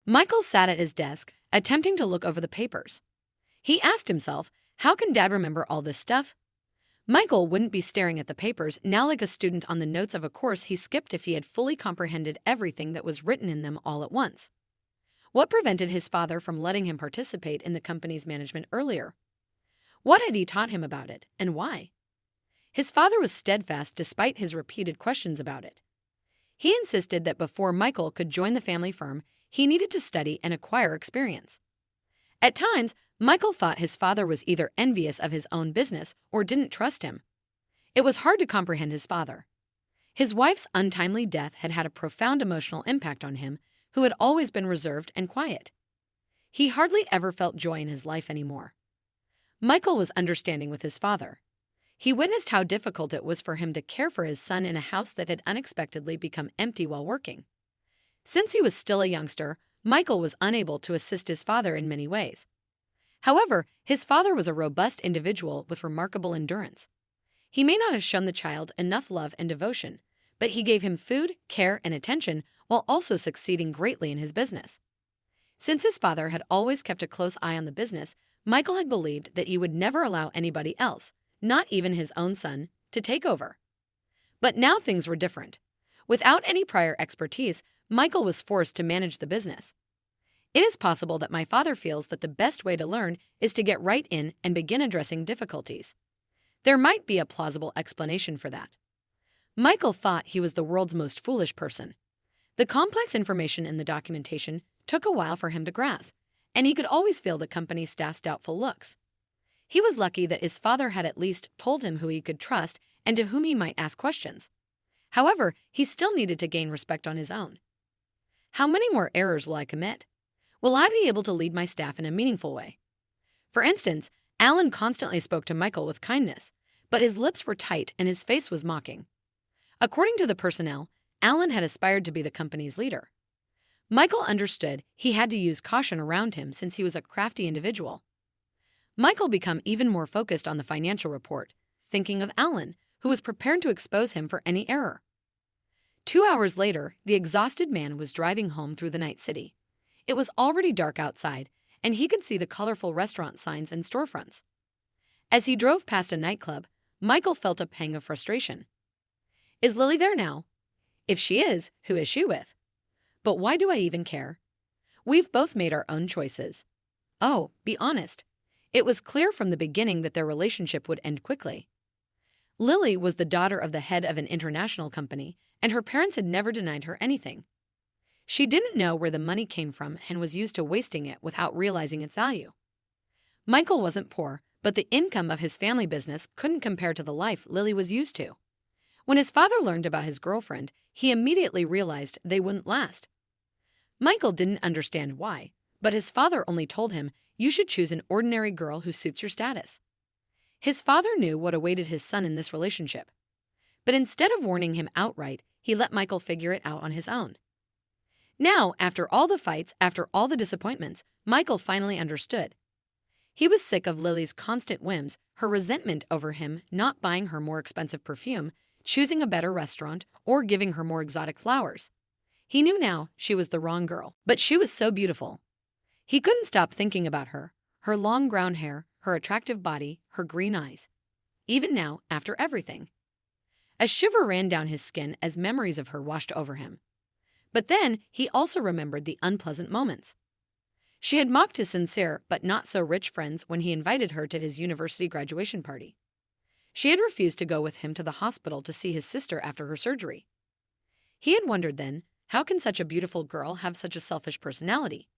Michael sat at his desk, attempting to look over the papers. He asked himself, how can Dad remember all this stuff? Michael wouldn't be staring at the papers now like a student on the notes of a course he skipped if he had fully comprehended everything that was written in them all at once. What prevented his father from letting him participate in the company's management earlier? What had he taught him about it, and why? His father was steadfast despite his repeated questions about it. He insisted that before Michael could join the family firm, he needed to study and acquire experience. At times, Michael thought his father was either envious of his own business or didn't trust him. It was hard to comprehend his father. His wife's untimely death had had a profound emotional impact on him, who had always been reserved and quiet. He hardly ever felt joy in his life anymore. Michael was understanding with his father. He witnessed how difficult it was for him to care for his son in a house that had unexpectedly become empty while working. Since he was still a youngster, Michael was unable to assist his father in many ways. However, his father was a robust individual with remarkable endurance. He may not have shown the child enough love and devotion, but he gave him food, care, and attention while also succeeding greatly in his business. Since his father had always kept a close eye on the business, Michael had believed that he would never allow anybody else, not even his own son, to take over. But now things were different. Without any prior expertise, Michael was forced to manage the business. It is possible that my father feels that the best way to learn is to get right in and begin addressing difficulties. There might be a plausible explanation for that. Michael thought he was the world's most foolish person. The complex information in the documentation took a while for him to grasp, and he could always feel the company staff's doubtful looks. He was lucky that his father had at least told him who he could trust and to whom he might ask questions. However, he still needed to gain respect on his own. How many more errors will I commit? Will I be able to lead my staff in a meaningful way? For instance, Alan constantly spoke to Michael with kindness, but his lips were tight and his face was mocking. According to the personnel, Alan had aspired to be the company's leader. Michael understood he had to use caution around him since he was a crafty individual. Michael became even more focused on the financial report, thinking of Alan, who was prepared to expose him for any error. 2 hours later, the exhausted man was driving home through the night city. It was already dark outside, and he could see the colorful restaurant signs and storefronts. As he drove past a nightclub, Michael felt a pang of frustration. Is Lily there now? If she is, who is she with? But why do I even care? We've both made our own choices. Oh, be honest. It was clear from the beginning that their relationship would end quickly. Lily was the daughter of the head of an international company, and her parents had never denied her anything. She didn't know where the money came from and was used to wasting it without realizing its value. Michael wasn't poor, but the income of his family business couldn't compare to the life Lily was used to. When his father learned about his girlfriend, he immediately realized they wouldn't last. Michael didn't understand why, but his father only told him, "You should choose an ordinary girl who suits your status." His father knew what awaited his son in this relationship. But instead of warning him outright, he let Michael figure it out on his own. Now, after all the fights, after all the disappointments, Michael finally understood. He was sick of Lily's constant whims, her resentment over him not buying her more expensive perfume, choosing a better restaurant, or giving her more exotic flowers. He knew now she was the wrong girl, but she was so beautiful. He couldn't stop thinking about her long brown hair, her attractive body, her green eyes. Even now, after everything. A shiver ran down his skin as memories of her washed over him. But then he also remembered the unpleasant moments. She had mocked his sincere but not so rich friends when he invited her to his university graduation party. She had refused to go with him to the hospital to see his sister after her surgery. He had wondered then, how can such a beautiful girl have such a selfish personality?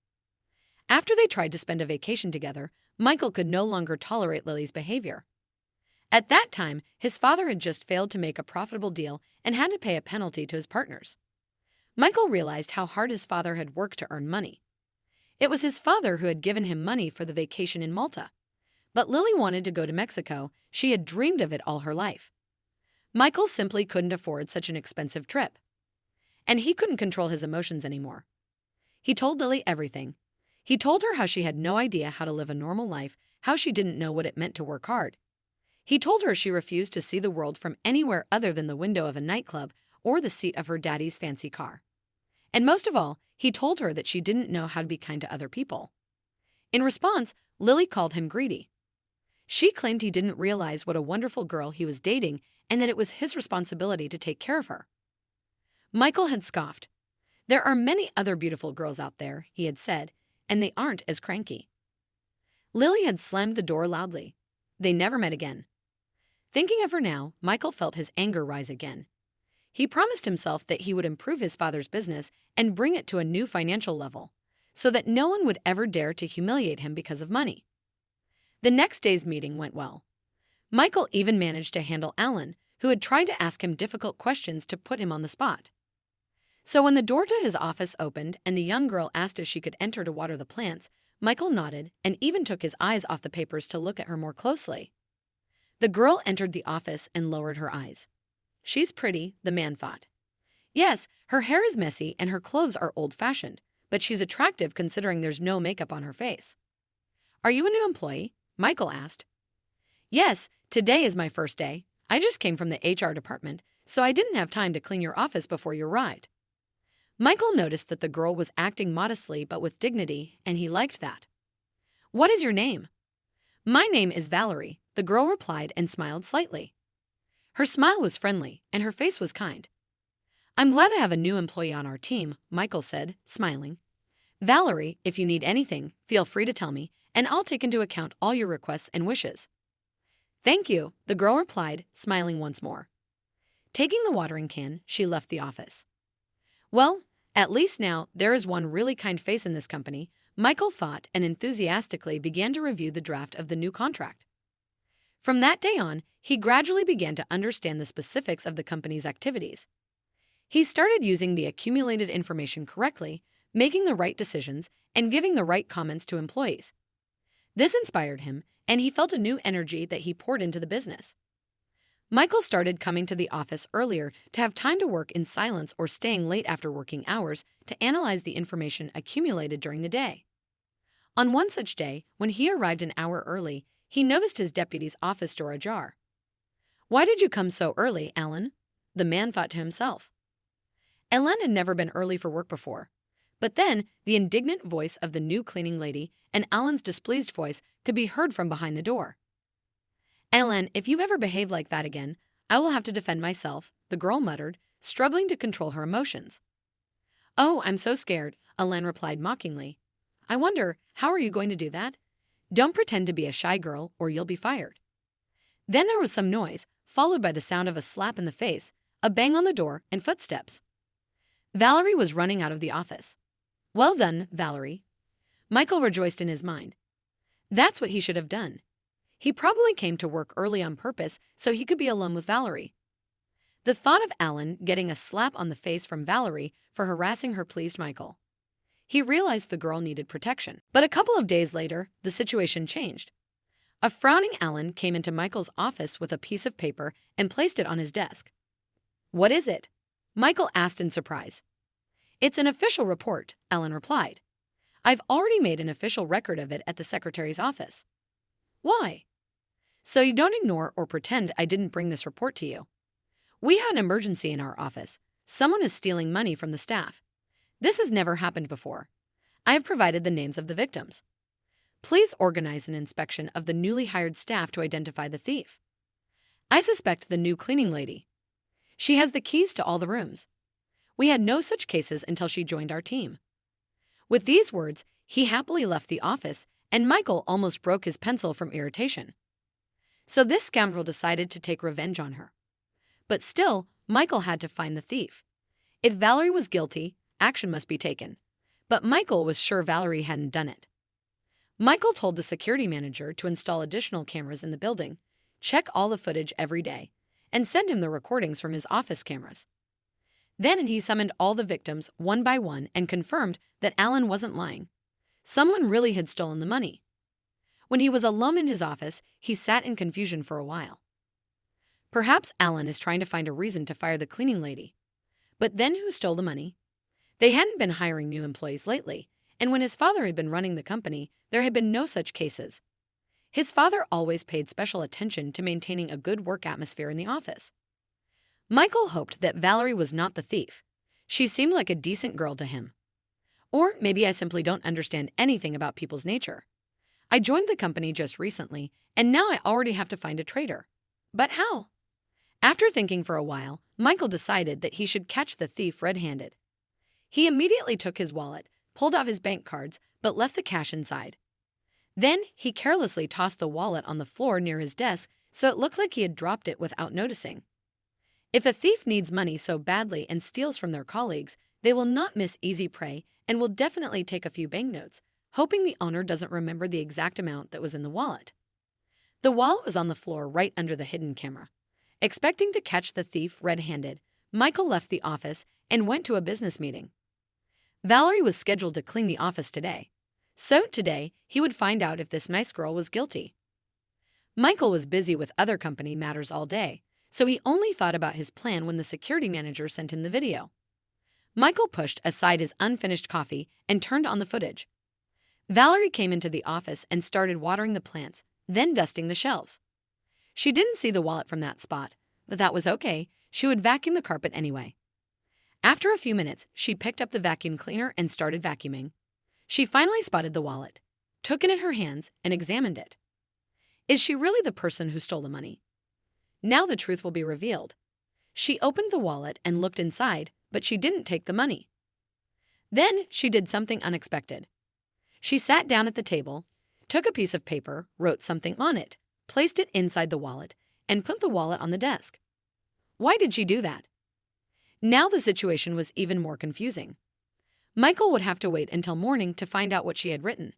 After they tried to spend a vacation together, Michael could no longer tolerate Lily's behavior. At that time, his father had just failed to make a profitable deal and had to pay a penalty to his partners. Michael realized how hard his father had worked to earn money. It was his father who had given him money for the vacation in Malta. But Lily wanted to go to Mexico. She had dreamed of it all her life. Michael simply couldn't afford such an expensive trip. And he couldn't control his emotions anymore. He told Lily everything. He told her how she had no idea how to live a normal life, how she didn't know what it meant to work hard. He told her she refused to see the world from anywhere other than the window of a nightclub or the seat of her daddy's fancy car. And most of all, he told her that she didn't know how to be kind to other people. In response, Lily called him greedy. She claimed he didn't realize what a wonderful girl he was dating and that it was his responsibility to take care of her. Michael had scoffed. There are many other beautiful girls out there, he had said, and they aren't as cranky. Lily had slammed the door loudly. They never met again. Thinking of her now, Michael felt his anger rise again. He promised himself that he would improve his father's business and bring it to a new financial level, so that no one would ever dare to humiliate him because of money. The next day's meeting went well. Michael even managed to handle Alan, who had tried to ask him difficult questions to put him on the spot. So when the door to his office opened and the young girl asked if she could enter to water the plants, Michael nodded and even took his eyes off the papers to look at her more closely. The girl entered the office and lowered her eyes. She's pretty, the man thought. Yes, her hair is messy and her clothes are old-fashioned, but she's attractive considering there's no makeup on her face. Are you a new employee? Michael asked. Yes, today is my first day. I just came from the HR department, so I didn't have time to clean your office before you arrived. Michael noticed that the girl was acting modestly but with dignity, and he liked that. What is your name? My name is Valerie, the girl replied and smiled slightly. Her smile was friendly, and her face was kind. I'm glad to have a new employee on our team, Michael said, smiling. Valerie, if you need anything, feel free to tell me, and I'll take into account all your requests and wishes. Thank you, the girl replied, smiling once more. Taking the watering can, she left the office. Well, at least now there is one really kind face in this company, Michael thought and enthusiastically began to review the draft of the new contract. From that day on, he gradually began to understand the specifics of the company's activities. He started using the accumulated information correctly, making the right decisions, and giving the right comments to employees. This inspired him, and he felt a new energy that he poured into the business. Michael started coming to the office earlier to have time to work in silence or staying late after working hours to analyze the information accumulated during the day. On one such day, when he arrived an hour early, he noticed his deputy's office door ajar. Why did you come so early, Alan? The man thought to himself. Alan had never been early for work before. But then, the indignant voice of the new cleaning lady and Alan's displeased voice could be heard from behind the door. Alan, if you ever behave like that again, I will have to defend myself, the girl muttered, struggling to control her emotions. Oh, I'm so scared, Alan replied mockingly. I wonder, how are you going to do that? Don't pretend to be a shy girl or you'll be fired. Then there was some noise, followed by the sound of a slap in the face, a bang on the door, and footsteps. Valerie was running out of the office. Well done, Valerie. Michael rejoiced in his mind. That's what he should have done. He probably came to work early on purpose so he could be alone with Valerie. The thought of Alan getting a slap on the face from Valerie for harassing her pleased Michael. He realized the girl needed protection. But a couple of days later, the situation changed. A frowning Alan came into Michael's office with a piece of paper and placed it on his desk. What is it? Michael asked in surprise. It's an official report, Alan replied. I've already made an official record of it at the secretary's office. Why? So you don't ignore or pretend I didn't bring this report to you. We had an emergency in our office. Someone is stealing money from the staff. This has never happened before. I have provided the names of the victims. Please organize an inspection of the newly hired staff to identify the thief. I suspect the new cleaning lady. She has the keys to all the rooms. We had no such cases until she joined our team. With these words, he happily left the office, and Michael almost broke his pencil from irritation. So this scoundrel decided to take revenge on her. But still, Michael had to find the thief. If Valerie was guilty, action must be taken. But Michael was sure Valerie hadn't done it. Michael told the security manager to install additional cameras in the building, check all the footage every day, and send him the recordings from his office cameras. Then he summoned all the victims one by one and confirmed that Alan wasn't lying. Someone really had stolen the money. When he was alone in his office, he sat in confusion for a while. Perhaps Alan is trying to find a reason to fire the cleaning lady. But then who stole the money? They hadn't been hiring new employees lately, and when his father had been running the company, there had been no such cases. His father always paid special attention to maintaining a good work atmosphere in the office. Michael hoped that Valerie was not the thief. She seemed like a decent girl to him. Or maybe I simply don't understand anything about people's nature. I joined the company just recently, and now I already have to find a traitor. But how? After thinking for a while, Michael decided that he should catch the thief red-handed. He immediately took his wallet, pulled out his bank cards, but left the cash inside. Then he carelessly tossed the wallet on the floor near his desk so it looked like he had dropped it without noticing. If a thief needs money so badly and steals from their colleagues, they will not miss easy prey and will definitely take a few banknotes, hoping the owner doesn't remember the exact amount that was in the wallet. The wallet was on the floor right under the hidden camera. Expecting to catch the thief red-handed, Michael left the office and went to a business meeting. Valerie was scheduled to clean the office today. So today, he would find out if this nice girl was guilty. Michael was busy with other company matters all day, so he only thought about his plan when the security manager sent him the video. Michael pushed aside his unfinished coffee and turned on the footage. Valerie came into the office and started watering the plants, then dusting the shelves. She didn't see the wallet from that spot, but that was okay. She would vacuum the carpet anyway. After a few minutes, she picked up the vacuum cleaner and started vacuuming. She finally spotted the wallet, took it in her hands, and examined it. Is she really the person who stole the money? Now the truth will be revealed. She opened the wallet and looked inside, but she didn't take the money. Then she did something unexpected. She sat down at the table, took a piece of paper, wrote something on it, placed it inside the wallet, and put the wallet on the desk. Why did she do that? Now the situation was even more confusing. Michael would have to wait until morning to find out what she had written.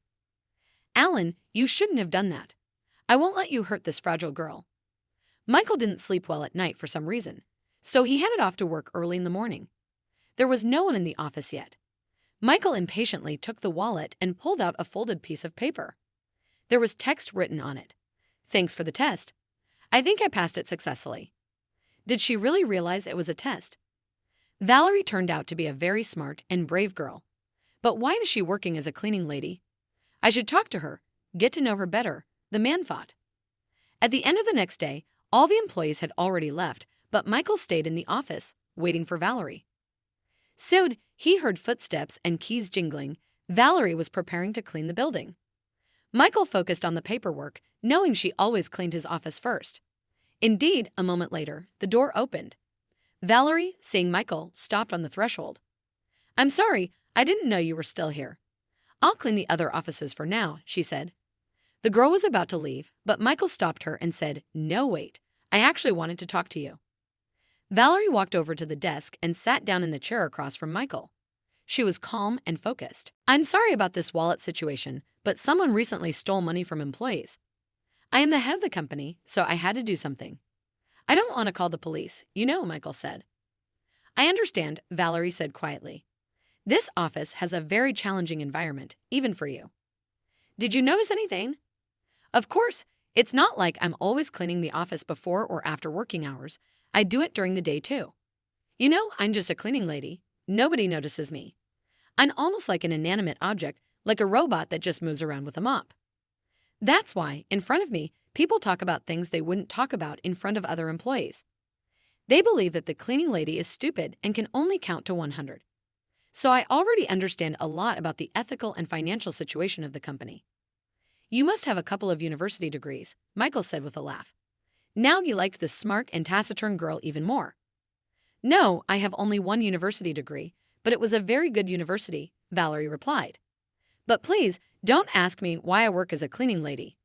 Alan, you shouldn't have done that. I won't let you hurt this fragile girl. Michael didn't sleep well at night for some reason, so he headed off to work early in the morning. There was no one in the office yet. Michael impatiently took the wallet and pulled out a folded piece of paper. There was text written on it. Thanks for the test. I think I passed it successfully. Did she really realize it was a test? Valerie turned out to be a very smart and brave girl. But why is she working as a cleaning lady? I should talk to her, get to know her better, the man thought. At the end of the next day, all the employees had already left, but Michael stayed in the office, waiting for Valerie. Soon, he heard footsteps and keys jingling. Valerie was preparing to clean the building. Michael focused on the paperwork, knowing she always cleaned his office first. Indeed, a moment later, the door opened. Valerie, seeing Michael, stopped on the threshold. I'm sorry, I didn't know you were still here. I'll clean the other offices for now, she said. The girl was about to leave, but Michael stopped her and said, No, wait, I actually wanted to talk to you. Valerie walked over to the desk and sat down in the chair across from Michael. She was calm and focused. I'm sorry about this wallet situation, but someone recently stole money from employees. I am the head of the company, so I had to do something. I don't want to call the police, Michael said. I understand, Valerie said quietly. This office has a very challenging environment, even for you. Did you notice anything? Of course, it's not like I'm always cleaning the office before or after working hours. I do it during the day too. I'm just a cleaning lady. Nobody notices me. I'm almost like an inanimate object, like a robot that just moves around with a mop. That's why, in front of me, people talk about things they wouldn't talk about in front of other employees. They believe that the cleaning lady is stupid and can only count to 100. So I already understand a lot about the ethical and financial situation of the company. You must have a couple of university degrees, Michael said with a laugh. Now he liked the smart and taciturn girl even more. No, I have only one university degree, but it was a very good university, Valerie replied. But please, don't ask me why I work as a cleaning lady.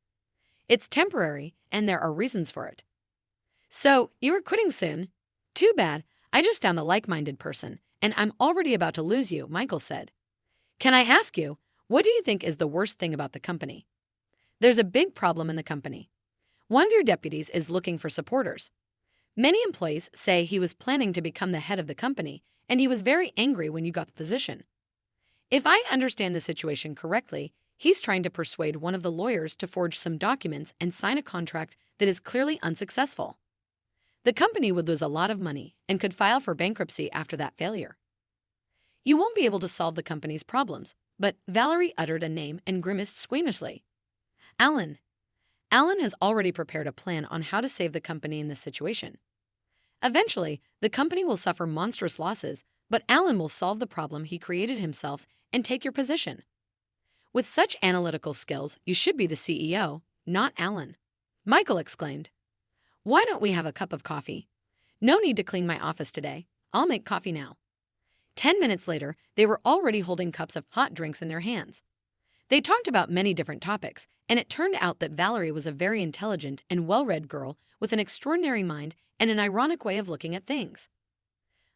It's temporary, and there are reasons for it. So, you are quitting soon? Too bad. I just found a like-minded person, and I'm already about to lose you, Michael said. Can I ask you, what do you think is the worst thing about the company? There's a big problem in the company. One of your deputies is looking for supporters. Many employees say he was planning to become the head of the company, and he was very angry when you got the position. If I understand the situation correctly, he's trying to persuade one of the lawyers to forge some documents and sign a contract that is clearly unsuccessful. The company would lose a lot of money and could file for bankruptcy after that failure. You won't be able to solve the company's problems, but Valerie uttered a name and grimaced squeamishly. Alan. Alan has already prepared a plan on how to save the company in this situation. Eventually, the company will suffer monstrous losses, but Alan will solve the problem he created himself and take your position. With such analytical skills, you should be the CEO, not Alan. Michael exclaimed. Why don't we have a cup of coffee? No need to clean my office today. I'll make coffee now. 10 minutes later, they were already holding cups of hot drinks in their hands. They talked about many different topics, and it turned out that Valerie was a very intelligent and well-read girl with an extraordinary mind and an ironic way of looking at things.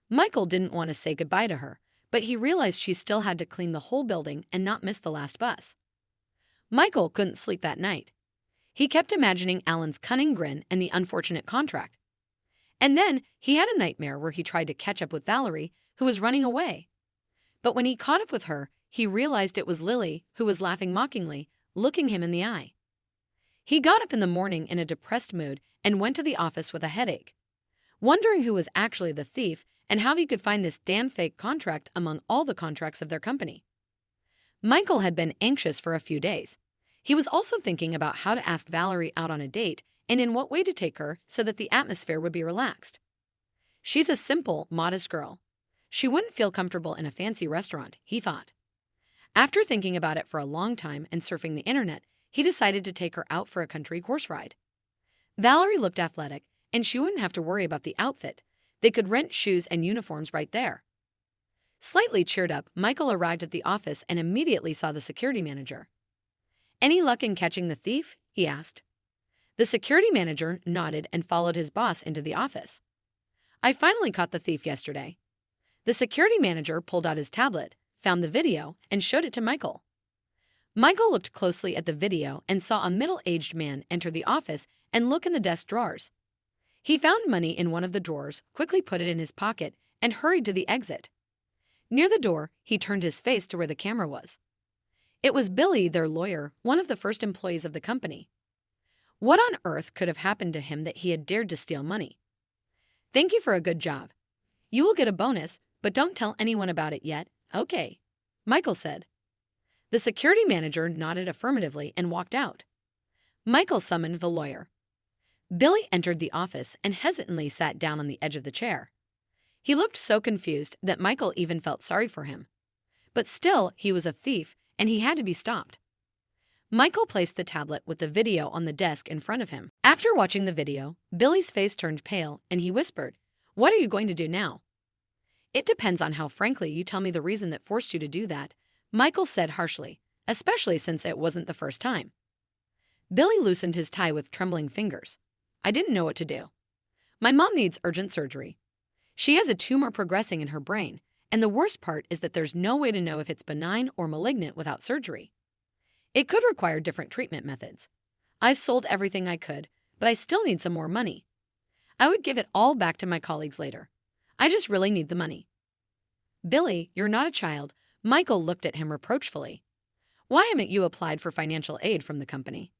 Michael didn't want to say goodbye to her, but he realized she still had to clean the whole building and not miss the last bus. Michael couldn't sleep that night. He kept imagining Alan's cunning grin and the unfortunate contract. And then he had a nightmare where he tried to catch up with Valerie, who was running away. But when he caught up with her, he realized it was Lily, who was laughing mockingly, looking him in the eye. He got up in the morning in a depressed mood and went to the office with a headache, wondering who was actually the thief and how he could find this damn fake contract among all the contracts of their company. Michael had been anxious for a few days. He was also thinking about how to ask Valerie out on a date and in what way to take her so that the atmosphere would be relaxed. She's a simple, modest girl. She wouldn't feel comfortable in a fancy restaurant, he thought. After thinking about it for a long time and surfing the internet, he decided to take her out for a country horse ride. Valerie looked athletic, and she wouldn't have to worry about the outfit. They could rent shoes and uniforms right there. Slightly cheered up, Michael arrived at the office and immediately saw the security manager. Any luck in catching the thief? He asked. The security manager nodded and followed his boss into the office. I finally caught the thief yesterday. The security manager pulled out his tablet, found the video, and showed it to Michael. Michael looked closely at the video and saw a middle-aged man enter the office and look in the desk drawers. He found money in one of the drawers, quickly put it in his pocket, and hurried to the exit. Near the door, he turned his face to where the camera was. It was Billy, their lawyer, one of the first employees of the company. What on earth could have happened to him that he had dared to steal money? Thank you for a good job. You will get a bonus, but don't tell anyone about it yet, okay? Michael said. The security manager nodded affirmatively and walked out. Michael summoned the lawyer. Billy entered the office and hesitantly sat down on the edge of the chair. He looked so confused that Michael even felt sorry for him. But still, he was a thief, and he had to be stopped. Michael placed the tablet with the video on the desk in front of him. After watching the video, Billy's face turned pale, and he whispered, "What are you going to do now?" "It depends on how frankly you tell me the reason that forced you to do that," Michael said harshly, especially since it wasn't the first time. Billy loosened his tie with trembling fingers. "I didn't know what to do. My mom needs urgent surgery. She has a tumor progressing in her brain, and the worst part is that there's no way to know if it's benign or malignant without surgery. It could require different treatment methods. I've sold everything I could, but I still need some more money. I would give it all back to my colleagues later. I just really need the money." "Billy, you're not a child." Michael looked at him reproachfully. "Why haven't you applied for financial aid from the company?"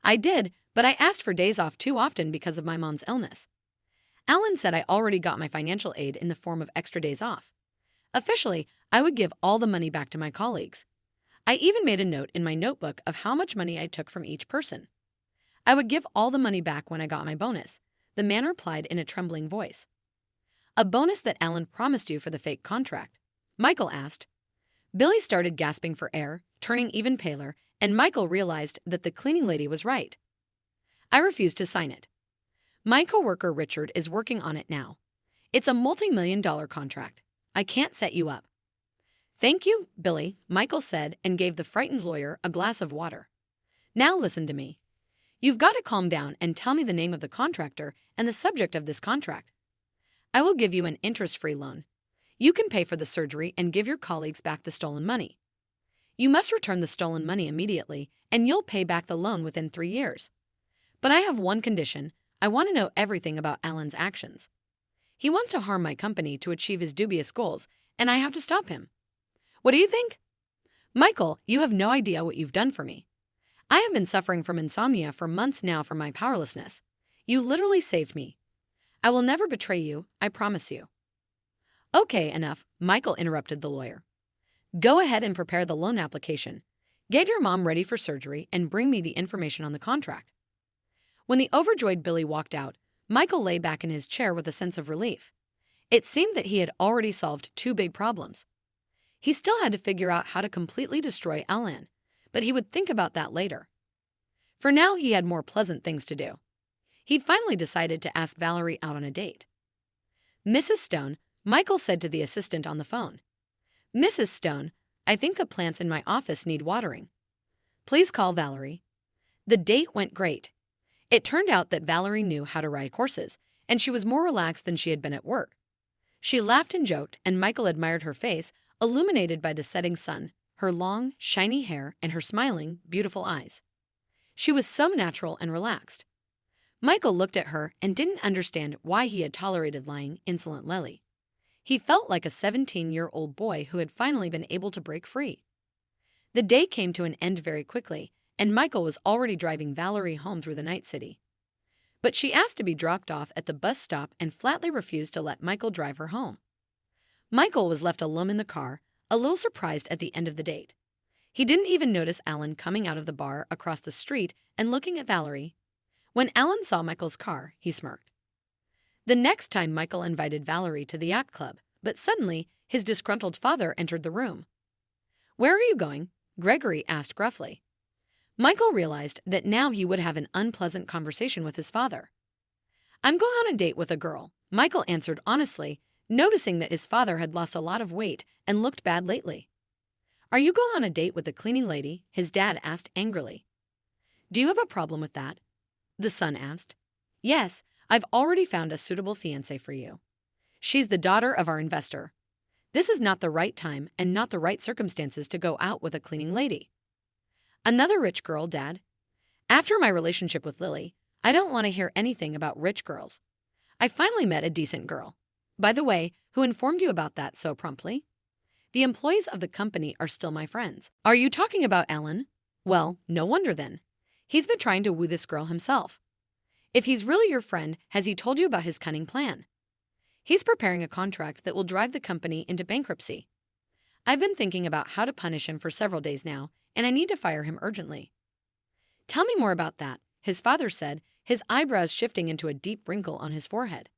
"I did, but I asked for days off too often because of my mom's illness. Alan said I already got my financial aid in the form of extra days off. Officially, I would give all the money back to my colleagues. I even made a note in my notebook of how much money I took from each person. I would give all the money back when I got my bonus," the man replied in a trembling voice. "A bonus that Alan promised you for the fake contract?" Michael asked. Billy started gasping for air, turning even paler, and Michael realized that the cleaning lady was right. "I refuse to sign it. My coworker Richard is working on it now. It's a multi-million-dollar contract. I can't set you up." "Thank you, Billy," Michael said and gave the frightened lawyer a glass of water. "Now listen to me. You've got to calm down and tell me the name of the contractor and the subject of this contract. I will give you an interest-free loan. You can pay for the surgery and give your colleagues back the stolen money. You must return the stolen money immediately, and you'll pay back the loan within 3 years. But I have one condition. I want to know everything about Alan's actions. He wants to harm my company to achieve his dubious goals, and I have to stop him. What do you think?" "Michael, you have no idea what you've done for me. I have been suffering from insomnia for months now from my powerlessness. You literally saved me. I will never betray you, I promise you." "Okay, enough," Michael interrupted the lawyer. "Go ahead and prepare the loan application. Get your mom ready for surgery and bring me the information on the contract." When the overjoyed Billy walked out, Michael lay back in his chair with a sense of relief. It seemed that he had already solved two big problems. He still had to figure out how to completely destroy Alan, but he would think about that later. For now, he had more pleasant things to do. He'd finally decided to ask Valerie out on a date. "Mrs. Stone," Michael said to the assistant on the phone. "Mrs. Stone, I think the plants in my office need watering. Please call Valerie." The date went great. It turned out that Valerie knew how to ride horses, and she was more relaxed than she had been at work. She laughed and joked, and Michael admired her face, illuminated by the setting sun, her long, shiny hair, and her smiling, beautiful eyes. She was so natural and relaxed. Michael looked at her and didn't understand why he had tolerated lying, insolent Lily. He felt like a 17-year-old boy who had finally been able to break free. The day came to an end very quickly, and Michael was already driving Valerie home through the night city. But she asked to be dropped off at the bus stop and flatly refused to let Michael drive her home. Michael was left alone in the car, a little surprised at the end of the date. He didn't even notice Alan coming out of the bar across the street and looking at Valerie. When Alan saw Michael's car, he smirked. The next time Michael invited Valerie to the yacht club, but suddenly his disgruntled father entered the room. "Where are you going?" Gregory asked gruffly. Michael realized that now he would have an unpleasant conversation with his father. "I'm going on a date with a girl," Michael answered honestly, noticing that his father had lost a lot of weight and looked bad lately. "Are you going on a date with the cleaning lady?" his dad asked angrily. "Do you have a problem with that?" the son asked. "Yes, I've already found a suitable fiancée for you. She's the daughter of our investor. This is not the right time and not the right circumstances to go out with a cleaning lady." "Another rich girl, Dad. After my relationship with Lily, I don't want to hear anything about rich girls. I finally met a decent girl. By the way, who informed you about that so promptly? The employees of the company are still my friends." "Are you talking about Alan? Well, no wonder then. He's been trying to woo this girl himself. If he's really your friend, has he told you about his cunning plan? He's preparing a contract that will drive the company into bankruptcy. I've been thinking about how to punish him for several days now, and I need to fire him urgently." "Tell me more about that," his father said, his eyebrows shifting into a deep wrinkle on his forehead.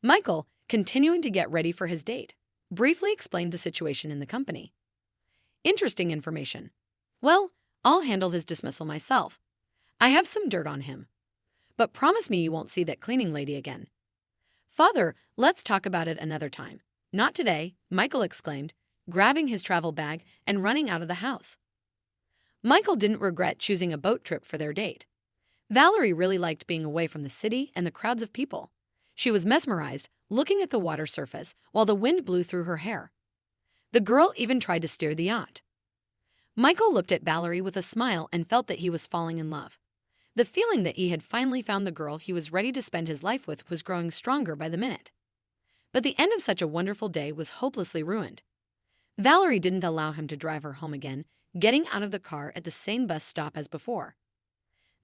Michael, continuing to get ready for his date, briefly explained the situation in the company. "Interesting information. Well, I'll handle his dismissal myself. I have some dirt on him. But promise me you won't see that cleaning lady again." "Father, let's talk about it another time. Not today," Michael exclaimed, grabbing his travel bag and running out of the house. Michael didn't regret choosing a boat trip for their date. Valerie really liked being away from the city and the crowds of people. She was mesmerized, looking at the water surface while the wind blew through her hair. The girl even tried to steer the yacht. Michael looked at Valerie with a smile and felt that he was falling in love. The feeling that he had finally found the girl he was ready to spend his life with was growing stronger by the minute. But the end of such a wonderful day was hopelessly ruined. Valerie didn't allow him to drive her home again, getting out of the car at the same bus stop as before.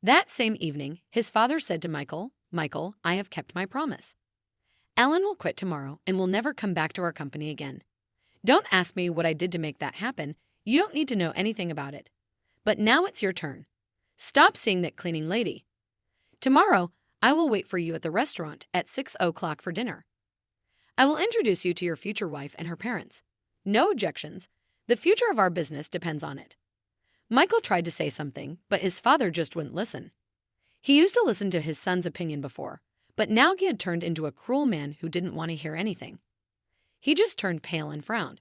That same evening, his father said to Michael, "Michael, I have kept my promise. Alan will quit tomorrow and will never come back to our company again. Don't ask me what I did to make that happen. You don't need to know anything about it. But now it's your turn. Stop seeing that cleaning lady. Tomorrow, I will wait for you at the restaurant at 6 o'clock for dinner. I will introduce you to your future wife and her parents. No objections. The future of our business depends on it." Michael tried to say something, but his father just wouldn't listen. He used to listen to his son's opinion before, but now he had turned into a cruel man who didn't want to hear anything. He just turned pale and frowned.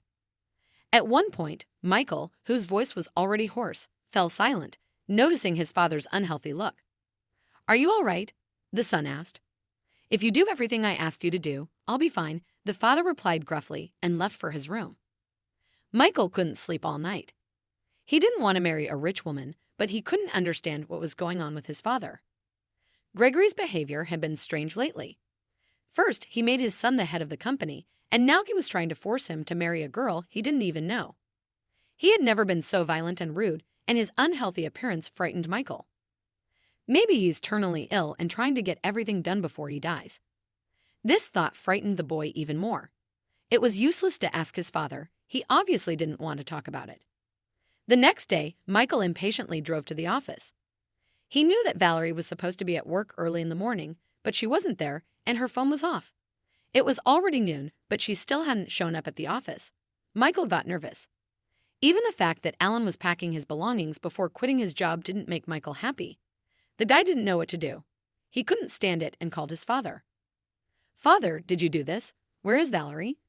At one point, Michael, whose voice was already hoarse, fell silent, noticing his father's unhealthy look. "Are you all right?" the son asked. "If you do everything I asked you to do, I'll be fine," the father replied gruffly and left for his room. Michael couldn't sleep all night. He didn't want to marry a rich woman, but he couldn't understand what was going on with his father. Gregory's behavior had been strange lately. First, he made his son the head of the company, and now he was trying to force him to marry a girl he didn't even know. He had never been so violent and rude, and his unhealthy appearance frightened Michael. Maybe he's terminally ill and trying to get everything done before he dies. This thought frightened the boy even more. It was useless to ask his father. He obviously didn't want to talk about it. The next day, Michael impatiently drove to the office. He knew that Valerie was supposed to be at work early in the morning, but she wasn't there, and her phone was off. It was already noon, but she still hadn't shown up at the office. Michael got nervous. Even the fact that Alan was packing his belongings before quitting his job didn't make Michael happy. The guy didn't know what to do. He couldn't stand it and called his father. "Father, did you do this? Where is Valerie?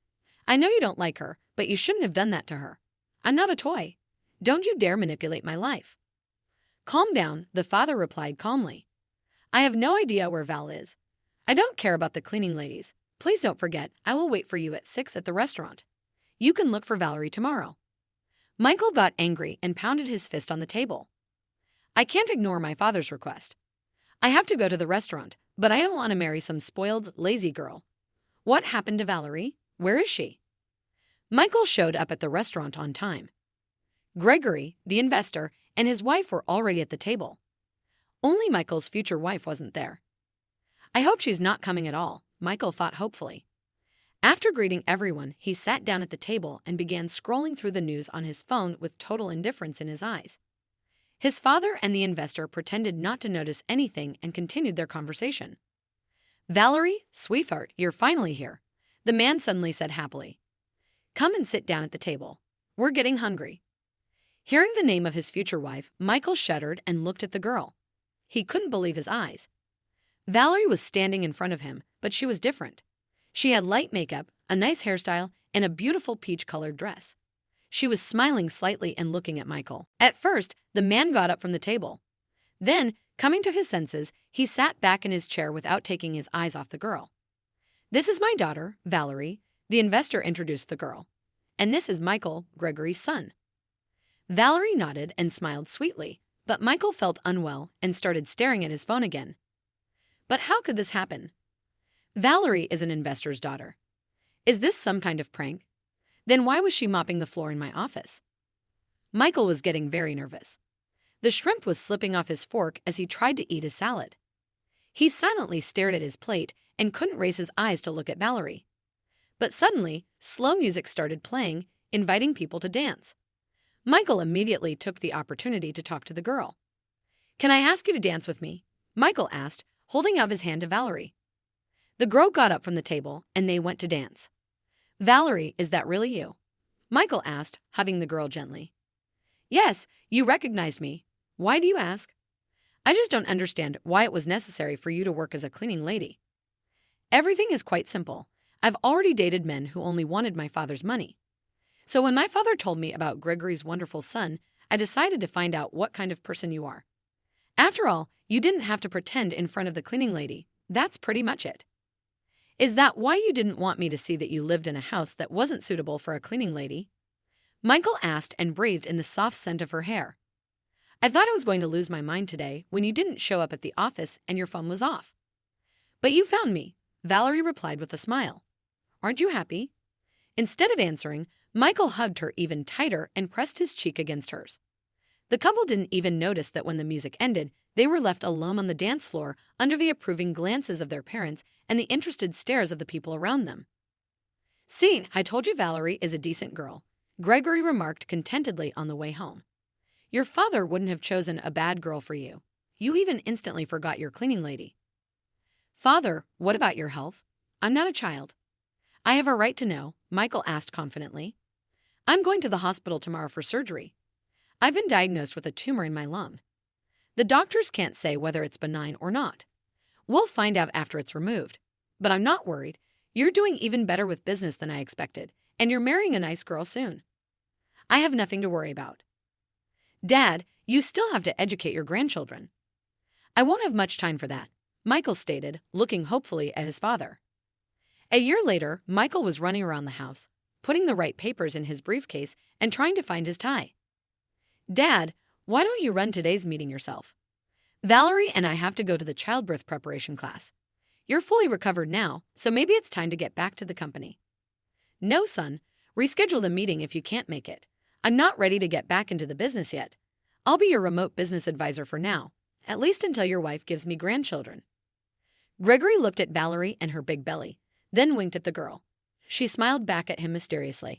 I know you don't like her, but you shouldn't have done that to her. I'm not a toy. Don't you dare manipulate my life." "Calm down," the father replied calmly. "I have no idea where Val is. I don't care about the cleaning ladies. Please don't forget, I will wait for you at 6 at the restaurant. You can look for Valerie tomorrow." Michael got angry and pounded his fist on the table. "I can't ignore my father's request. I have to go to the restaurant, but I don't want to marry some spoiled, lazy girl. What happened to Valerie? Where is she?" Michael showed up at the restaurant on time. Gregory, the investor, and his wife were already at the table. Only Michael's future wife wasn't there. "I hope she's not coming at all," Michael thought hopefully. After greeting everyone, he sat down at the table and began scrolling through the news on his phone with total indifference in his eyes. His father and the investor pretended not to notice anything and continued their conversation. "Valerie, sweetheart, you're finally here," the man suddenly said happily. "Come and sit down at the table. We're getting hungry." Hearing the name of his future wife, Michael shuddered and looked at the girl. He couldn't believe his eyes. Valerie was standing in front of him, but she was different. She had light makeup, a nice hairstyle, and a beautiful peach-colored dress. She was smiling slightly and looking at Michael. At first, the man got up from the table. Then, coming to his senses, he sat back in his chair without taking his eyes off the girl. "This is my daughter, Valerie," the investor introduced the girl. "And this is Michael, Gregory's son." Valerie nodded and smiled sweetly, but Michael felt unwell and started staring at his phone again. But how could this happen? Valerie is an investor's daughter. Is this some kind of prank? Then why was she mopping the floor in my office? Michael was getting very nervous. The shrimp was slipping off his fork as he tried to eat his salad. He silently stared at his plate and couldn't raise his eyes to look at Valerie. But suddenly, slow music started playing, inviting people to dance. Michael immediately took the opportunity to talk to the girl. "Can I ask you to dance with me?" Michael asked, holding out his hand to Valerie. The girl got up from the table, and they went to dance. "Valerie, is that really you?" Michael asked, hugging the girl gently. "Yes, you recognized me. Why do you ask?" "I just don't understand why it was necessary for you to work as a cleaning lady." "Everything is quite simple. I've already dated men who only wanted my father's money. So when my father told me about Gregory's wonderful son, I decided to find out what kind of person you are. After all, you didn't have to pretend in front of the cleaning lady. That's pretty much it." "Is that why you didn't want me to see that you lived in a house that wasn't suitable for a cleaning lady?" Michael asked and breathed in the soft scent of her hair. "I thought I was going to lose my mind today when you didn't show up at the office and your phone was off." "But you found me," Valerie replied with a smile. "Aren't you happy?" Instead of answering, Michael hugged her even tighter and pressed his cheek against hers. The couple didn't even notice that when the music ended, they were left alone on the dance floor under the approving glances of their parents and the interested stares of the people around them. "See, I told you Valerie is a decent girl," Gregory remarked contentedly on the way home. "Your father wouldn't have chosen a bad girl for you. You even instantly forgot your cleaning lady." "Father, what about your health? I'm not a child." "I have a right to know," Michael asked confidently. "I'm going to the hospital tomorrow for surgery. I've been diagnosed with a tumor in my lung. The doctors can't say whether it's benign or not. We'll find out after it's removed. But I'm not worried. You're doing even better with business than I expected, and you're marrying a nice girl soon. I have nothing to worry about." "Dad, you still have to educate your grandchildren." "I won't have much time for that," Michael stated, looking hopefully at his father. A year later, Michael was running around the house, putting the right papers in his briefcase and trying to find his tie. "Dad, why don't you run today's meeting yourself? Valerie and I have to go to the childbirth preparation class. You're fully recovered now, so maybe it's time to get back to the company." "No, son. Reschedule the meeting if you can't make it. I'm not ready to get back into the business yet. I'll be your remote business advisor for now, at least until your wife gives me grandchildren." Gregory looked at Valerie and her big belly, then winked at the girl. She smiled back at him mysteriously.